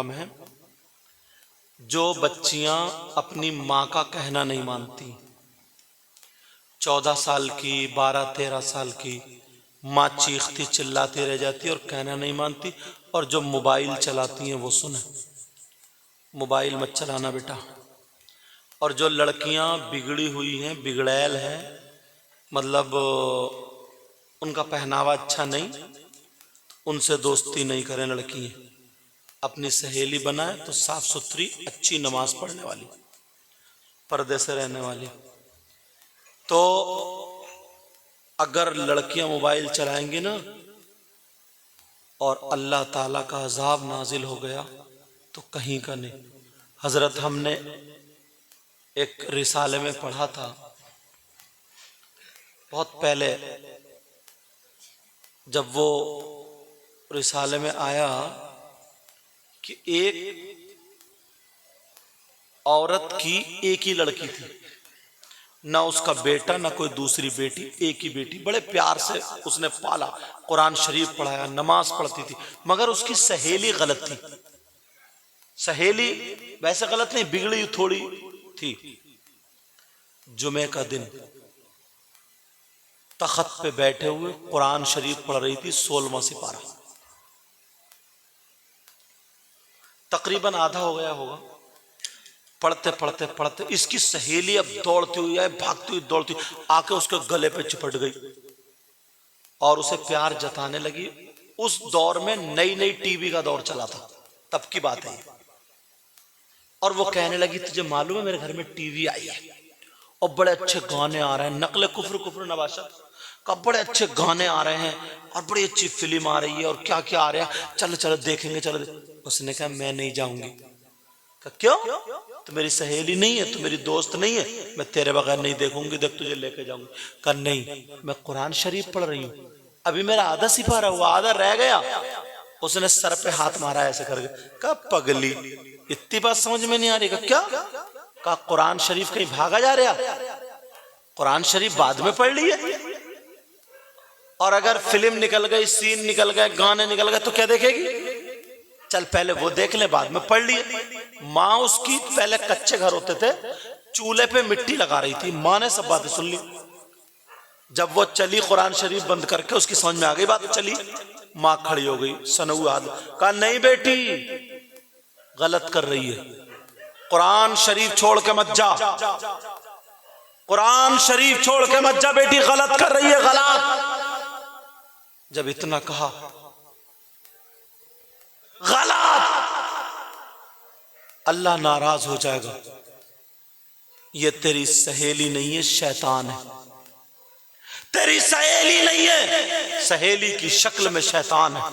है जो बच्चियां अपनी माँ का कहना नहीं मानती, 14 साल की 12-13 साल की माँ चीखती चिल्लाती रह जाती और कहना नहीं मानती। और जो मोबाइल चलाती हैं वो सुने, मोबाइल मत चलाना बेटा। और जो लड़कियां बिगड़ी हुई हैं, बिगड़ैल हैं, मतलब उनका पहनावा अच्छा नहीं, उनसे दोस्ती नहीं करें। लड़की अपनी सहेली बनाए तो साफ सुथरी, अच्छी, नमाज पढ़ने वाली, पर्दे से रहने वाली। तो अगर लड़कियां मोबाइल चलाएंगी ना और अल्लाह ताला का अजाब नाजिल हो गया तो कहीं का नहीं। हजरत हमने एक रिसाले में पढ़ा था बहुत पहले, जब वो रिसाले में आया कि एक औरत की एक ही लड़की थी, ना उसका बेटा ना कोई दूसरी बेटी, एक ही बेटी, बड़े प्यार से उसने पाला, कुरान शरीफ पढ़ाया, नमाज पढ़ती थी, मगर उसकी सहेली गलत थी। सहेली वैसे गलत नहीं, बिगड़ी थोड़ी थी। जुमे का दिन तख्त पे बैठे हुए कुरान शरीफ पढ़ रही थी, 16वां सिपारा, तकरीबन आधा हो गया होगा। पढ़ते पढ़ते पढ़ते इसकी सहेली अब दौड़ती हुई है, भागती हुई दौड़ती आके उसके गले पे चिपट गई और उसे प्यार जताने लगी। उस दौर में नई नई टीवी का दौर चला था, तब की बात है। और वो कहने लगी, तुझे मालूम है मेरे घर में टीवी आई है और बड़े अच्छे गाने आ रहे हैं, नकले कुफ्र कुफ्र नवाशत का बड़े अच्छे गाने आ रहे हैं और बड़ी अच्छी फिल्म आ रही है और क्या क्या आ रहा है, चलो चलो देखेंगे चलो। उसने कहा मैं नहीं जाऊंगी। कहा क्यों? तो मेरी सहेली नहीं है, तो मेरी दोस्त नहीं है, मैं तेरे बगैर नहीं देखूंगी, देख तुझे लेके जाऊंगी। कहा नहीं, मैं कुरान शरीफ पढ़ रही हूँ, अभी मेरा आधा सिपारा हुआ, आधा रह गया। उसने सर पे हाथ मारा ऐसे करके। कहा पगली, इतनी बात समझ में नहीं आ रही? क्या? कहा कुरान शरीफ कहीं भागा जा रहा, कुरान शरीफ बाद में पढ़ लिए, और अगर फिल्म निकल गई, सीन निकल गए, गाने निकल गए तो क्या देखेगी? चल पहले वो देख ले, बाद में पढ़ लिए। माँ उसकी, पहले कच्चे घर होते थे, चूल्हे पे मिट्टी लगा रही थी, माँ ने सब बातें सुन ली। जब वो चली कुरान शरीफ बंद करके, उसकी समझ में आ गई बात, चली, माँ खड़ी हो गई, सनऊ हाथ। कहा नहीं बेटी, गलत कर रही है, कुरान शरीफ छोड़ के मत जा, कुरान शरीफ छोड़ के मत जा बेटी, गलत कर रही है, गलत। जब इतना कहा, गलत, अल्लाह नाराज हो जाएगा, ये तेरी सहेली नहीं है, शैतान है, तेरी सहेली नहीं है, सहेली की शक्ल में शैतान है।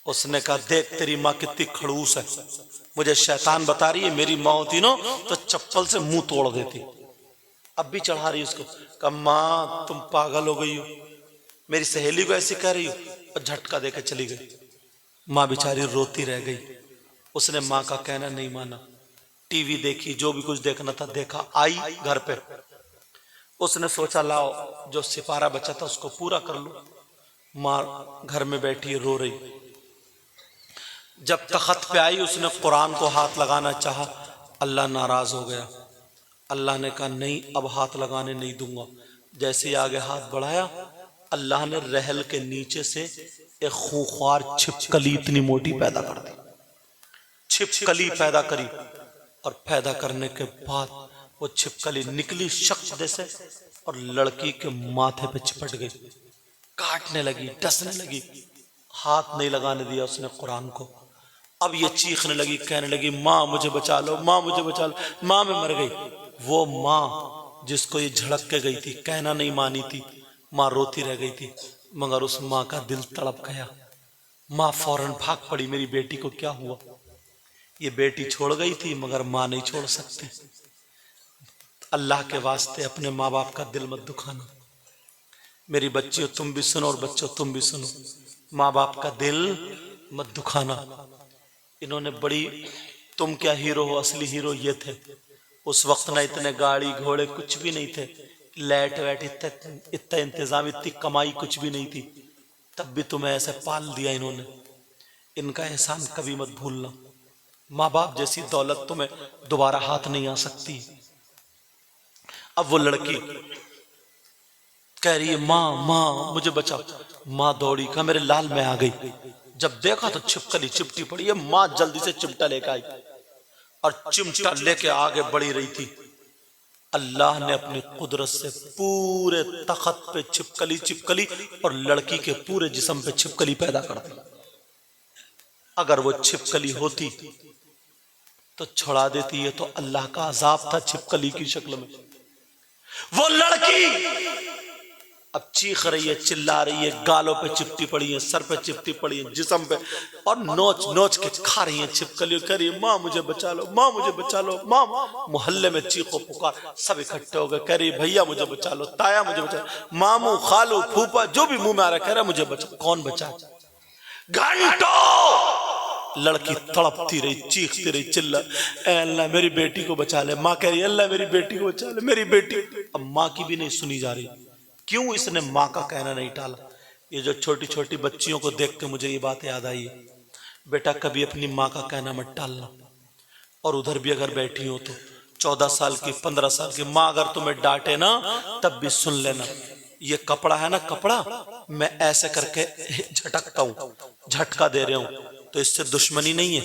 उसने कहा देख तेरी माँ कितनी खड़ूस है, मुझे शैतान बता रही है, मेरी माँ होती ना तो चप्पल से मुंह तोड़ देती, अब भी चढ़ा रही उसको। कहा माँ तुम पागल हो गई हो, मेरी सहेली को ऐसी कह रही हो, और झटका देकर चली गई। माँ बेचारी रोती रह गई। उसने माँ का कहना नहीं माना, टीवी देखी, जो भी कुछ देखना था देखा, आई घर पे। उसने सोचा लाओ जो सिपारा बचा था उसको पूरा कर लो। माँ घर में बैठी रो रही। जब तख्त पे आई, उसने कुरान को हाथ लगाना चाहा, अल्लाह नाराज हो गया। अल्लाह ने कहा नहीं, अब हाथ लगाने नहीं दूंगा। जैसे ही आगे हाथ बढ़ाया, अल्लाह ने रहल के नीचे से एक खूंखार छिपकली इतनी मोटी पैदा कर दी, छिपकली पैदा करी। और पैदा करने के बाद वो छिपकली निकली शख्स से और लड़की के माथे पे चिपट गई, काटने लगी, डसने लगी। हाथ नहीं लगाने दिया उसने कुरान को। अब ये चीखने लगी, कहने लगी माँ मुझे बचा लो, माँ मुझे बचा लो, माँ मैं मर गई। वो माँ जिसको ये झड़क के गई थी, कहना नहीं मानी थी, माँ रोती रह गई थी, मगर उस माँ का दिल तड़प गया। माँ फौरन भाग पड़ी, मेरी बेटी को क्या हुआ? ये बेटी छोड़ गई थी मगर माँ नहीं छोड़ सकते। अल्लाह के वास्ते अपने माँ बाप का दिल मत दुखाना। मेरी बच्चियों तुम भी सुनो और बच्चों तुम भी सुनो, माँ बाप का दिल मत दुखाना। इन्होंने बड़ी, तुम क्या हीरो हो, असली हीरो ये थे। उस वक्त ना इतने गाड़ी घोड़े कुछ भी नहीं थे, लाइट वाइट इतना इंतजाम, इतनी कमाई कुछ भी नहीं थी, तब भी तुम्हें ऐसे पाल दिया इन्होंने। इनका एहसान कभी मत भूलना। माँ बाप जैसी दौलत तुम्हें दोबारा हाथ नहीं आ सकती। अब वो लड़की कह रही है माँ माँ मुझे बचाओ। माँ दौड़ी, कहा मेरे लाल मैं आ गई। जब देखा तो छिपकली चिपटी पड़ी है। माँ जल्दी से चिमटा लेकर आई और चिमटा लेके आगे बढ़ी रही थी। अल्लाह ने अपनी कुदरत से पूरे तख्त पे छिपकली चिपकली और लड़की के पूरे जिस्म पे छिपकली पैदा कर दी। अगर वो छिपकली होती तो छुड़ा देती है, तो अल्लाह का अजाब था छिपकली की शक्ल में। वो लड़की अब चीख रही है, चिल्ला रही है, गालों पे चिपटी पड़ी है, सर पे चिपटी पड़ी है, जिस्म पे, और नोच नोच के खा रही है छिपकली। कह रही है माँ मुझे बचा लो, माँ मुझे बचा लो, माँ। मोहल्ले में चीखो पुकार, सब इकट्ठे हो गए। कह रही भैया मुझे बचा लो, ताया मुझे बचा लो, मामू खालू फूफा जो भी मुंह में आ रहा कह रहा मुझे बचा। कौन बचा? घंटों लड़की तड़पती रही, चीखती रही, चिल्ला अल्लाह मेरी बेटी को बचा ले। माँ कह रही अल्लाह मेरी बेटी को बचा ले, मेरी बेटी। अब माँ की भी नहीं सुनी जा रही। क्यों इसने माँ का कहना नहीं टाला? ये जो छोटी छोटी बच्चियों को देख के मुझे ये बात याद आई है, बेटा कभी अपनी माँ का कहना मत टालना। और उधर भी अगर बैठी हो तो 14 साल की 15 साल की माँ अगर तुम्हें डांटे ना तब भी सुन लेना, ये कपड़ा है ना कपड़ा, मैं ऐसे करके झटकता हूँ, झटका दे रहा हूँ, तो इससे दुश्मनी नहीं है,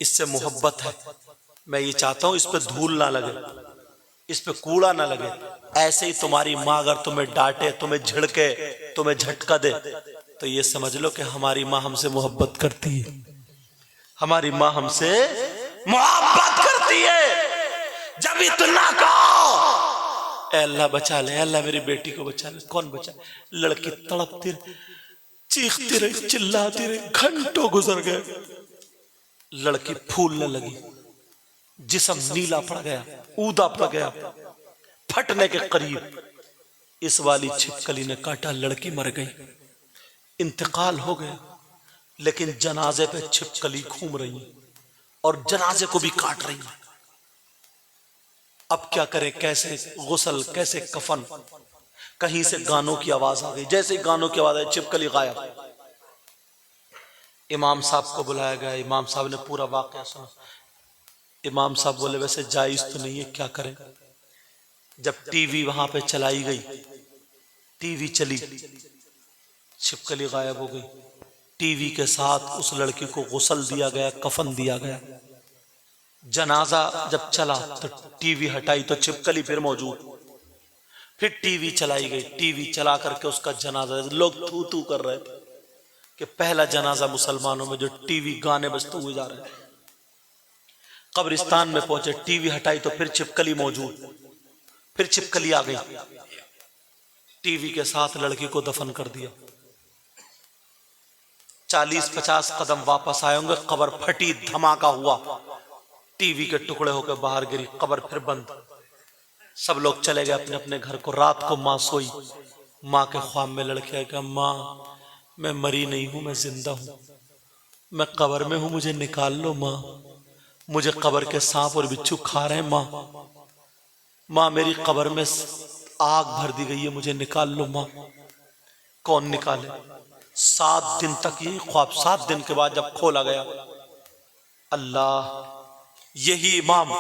इससे मोहब्बत है। मैं ये चाहता हूँ इस पे धूल ना लगे, इस पे कूड़ा ना लगे। ऐसे ही तुम्हारी माँ अगर तुम्हें डांटे, तुम्हें झिड़के, तुम्हें झटका दे, तो ये समझ लो कि हमारी माँ हमसे मोहब्बत करती है, हमारी माँ हमसे मोहब्बत करती है। जब इतना कहो अल्लाह बचा ले, अल्लाह मेरी बेटी को बचा ले, कौन बचा? लड़की तड़पती रही, चीखती रही, चिल्लाती रही, घंटों गुजर गए। लड़की फूलने लगी, जिस्म नीला पड़ गया, ऊदा पड़ गया, फटने के करीब। इस वाली छिपकली ने काटा, लड़की मर गई, इंतकाल हो गया। लेकिन जनाजे पे छिपकली घूम रही है और जनाजे को भी काट रही है। अब क्या करें, कैसे गुस्ल, कैसे कफन? कहीं से गानों की आवाज आ गई, जैसे गानों की आवाज आई छिपकली गायब। इमाम साहब को बुलाया गया, इमाम साहब ने पूरा वाकया सुना। इमाम साहब बोले वैसे जायज तो नहीं है, क्या करें? जब टीवी वहां पे चलाई गई, टीवी चली, छिपकली गायब हो गई। टीवी के साथ उस लड़की को गुस्ल दिया गया, कफन दिया गया। जनाजा जब चला तो टीवी हटाई तो छिपकली फिर मौजूद। फिर टीवी चलाई गई, टीवी चला करके उसका जनाजा, लोग थू थू कर रहे थे कि पहला जनाजा मुसलमानों में जो टीवी गाने बजते हुए जा रहे हैं। कब्रिस्तान में पहुंचे, टीवी हटाई तो फिर छिपकली मौजूद, फिर छिपकली आ गई, टीवी के साथ लड़की को दफन कर दिया। 40-50 कदम वापस आए होंगे, कब्र फटी, धमाका हुआ, टीवी के टुकड़े होकर बाहर गिरी, कब्र फिर बंद। सब लोग चले गए अपने अपने घर को। रात को माँ सोई, माँ के ख्वाब में लड़की आएगा, माँ मैं मरी नहीं हूं, मैं जिंदा हूं, मैं कब्र में हूं, मुझे निकाल लो माँ, मुझे कब्र के सांप और बिच्छू खा रहे हैं माँ, माँ मेरी कब्र में आग भर दी गई है, मुझे निकाल लो माँ। कौन निकाले? 7 दिन तक यही ख्वाब। 7 दिन के बाद जब खोला गया, अल्लाह, यही इमाम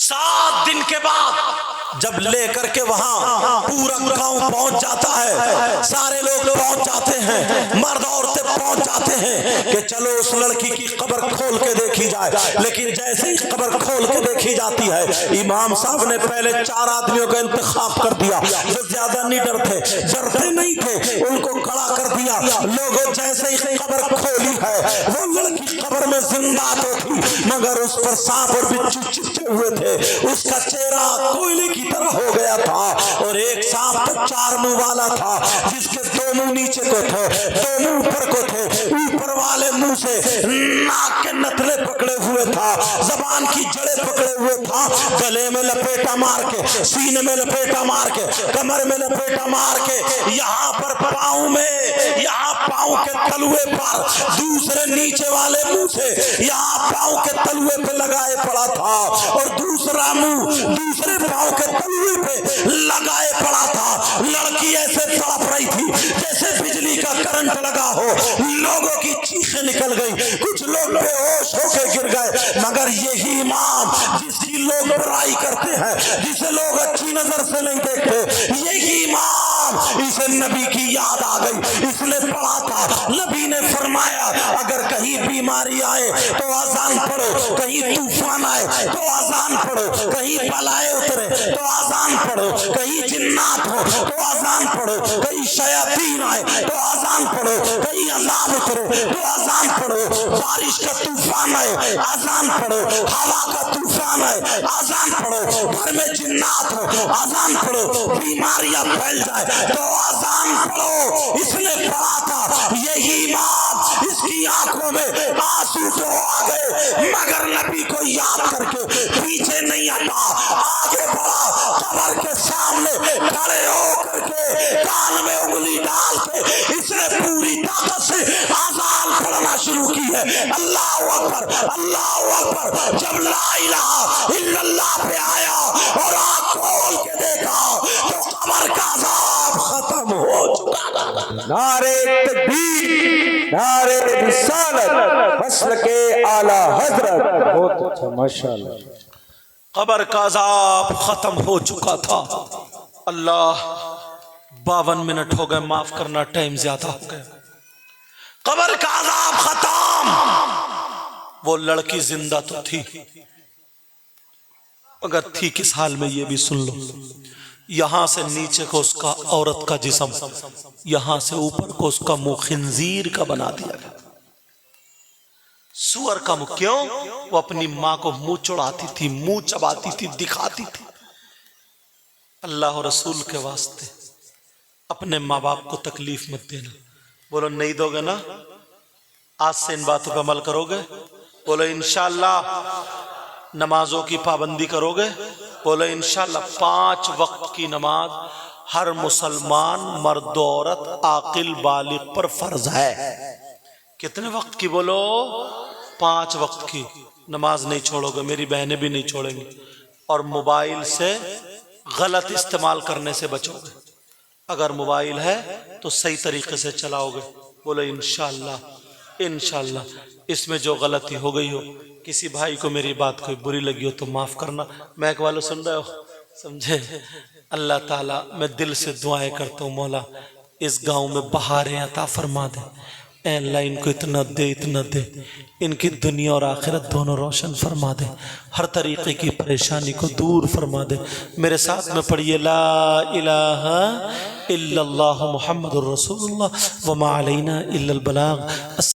7 दिन के बाद जब लेकर के वहां पूरा गांव पहुंच जाता है, सारे लोग पहुंच जाते हैं, मर्द औरतें पहुंच जाते हैं कि चलो उस लड़की की कब्र खोल के देखी जाए। लेकिन जैसे ही कब्र खोल के देखी जाती है, इमाम साहब ने पहले 4 आदमियों का इंतखाब कर दिया जो ज्यादा निडर थे, डरते नहीं थे, उनको खड़ा कर दिया। लोगों जैसे ही कब्र खोली है, वो लड़की कब्र में जिंदा तो थी, मगर उस पर सांप और बिच्छू चिपके हुए थे। उसका चेहरा कोयले की तरह हो गया था और एक सांप तो 4 मुंह वाला था, जिसके 2 मुंह नीचे को थे, 2 मुंह ऊपर को थे। ऊपर वाले मुंह से नाक के नथले पकड़े हुए था, जबान की जड़ें पकड़े हुए था, गले में लपेटा मार के, सीने में लपेटा मार के, कमर में लपेटा मार के, यहाँ पर पाँव में, यहाँ पाँव के तलुए पर, दूसरे नीचे वाले मुंह से यहाँ पाँव के तलुए पे लगाए पड़ा था और दूसरा मुंह दूसरे पाँव के तलुए पे लगाए पड़ा था। लड़की ऐसे तड़प रही थी जैसे बिजली का करंट लगा हो। लोगों की निकल गई, कुछ लोग बेहोश होकर गिर गए। मगर यही इमाम जिसकी लोग बुराई करते हैं, जिसे लोग अच्छी नजर से नहीं देखते, यही इमाम, इसे नबी की याद आ गई। इसने पढ़ा था, नबी ने फरमाया अगर कहीं बीमारी आए तो आजान पढ़ो, कहीं तूफान आए तो आजान पढ़ो, कहीं बलाए उतरे तो आजान पढ़ो, कहीं जिन्नात हो तो आजान पढ़ो, कहीं शयातीन आए तो आजान पढ़ो, कहीं अजाब उतरे तो आजान पढ़ो, बारिश का तूफान आए आजान पढ़ो, हवा का तूफान आए आजान पढ़ो, घर में जिन्नात हो आजान पढ़ो, बीमारियां फैल जाए तो आजान पढ़ो। इसने पढ़ा था, यही इमाम, इसकी आंखों में आंसू तो आ गए मगर नबी को याद करके पीछे नहीं हटा, आगे बढ़ा, कब्र के सामने खड़े होकर के कान में उंगली डाल के इसने पूरी ताकत से आजान पढ़ना शुरू की है। अल्लाह अकबर, अल्लाह अकबर। जब ला इलाहा इल्लल्लाह पे आया और आंख खोल के देखा तो कब्र का अजाब खत्म हो चुका था। नारे तकबीर, नारे रिसालत, मसल के आला हजरत। बहुत अच्छा, माशाअल्लाह। कब्र का अजाब खत्म हो चुका था। अल्लाह 52 मिनट हो गए, माफ करना, टाइम ज्यादा हो गया। कब्र का अजाब खत्म। वो लड़की जिंदा तो थी, अगर थी किस हाल में ये भी सुन लो। यहां से नीचे को उसका औरत का जिस्म, यहां से ऊपर को उसका मुंह खिंजीर का बना दिया गया, सुअर का मुंह। क्यों? वो अपनी मां को मुंह चढ़ाती थी, मुंह चबाती थी, दिखाती थी। अल्लाह और रसूल के वास्ते अपने माँ बाप को तकलीफ मत देना। बोलो नहीं दोगे ना? आज से इन बातों पर अमल करोगे? बोलो इंशाअल्लाह। नमाजों की पाबंदी करोगे? बोलो इंशाअल्लाह। 5 वक्त की नमाज हर मुसलमान मर्द औरत आकिल बालिग पर फर्ज है। कितने वक्त की? बोलो 5 वक्त की नमाज नहीं छोड़ोगे, मेरी बहनें भी नहीं छोड़ेंगी। और मोबाइल से गलत इस्तेमाल करने से बचोगे। अगर मोबाइल है तो सही तरीके से चलाओगे। बोलो इंशाअल्लाह, इंशाअल्लाह। इसमें जो गलती हो गई हो, किसी भाई को मेरी बात कोई बुरी लगी हो तो माफ करना। मैं एक वालों सुन रहे हो, समझे? अल्लाह ताला, मैं दिल से दुआएं करता हूँ, मौला इस गांव में बहारें अता फरमा दे। अल्लाह इनको इतना दे, इतना दे, इनकी दुनिया और आखिरत दोनों रोशन फरमा दे, हर तरीके की परेशानी को दूर फरमा दे। मेरे साथ में पढ़िए ला इलाहा इल्लल्लाह मुहम्मदुर रसूलुल्लाह व मा अलैना इल्लल बलाग।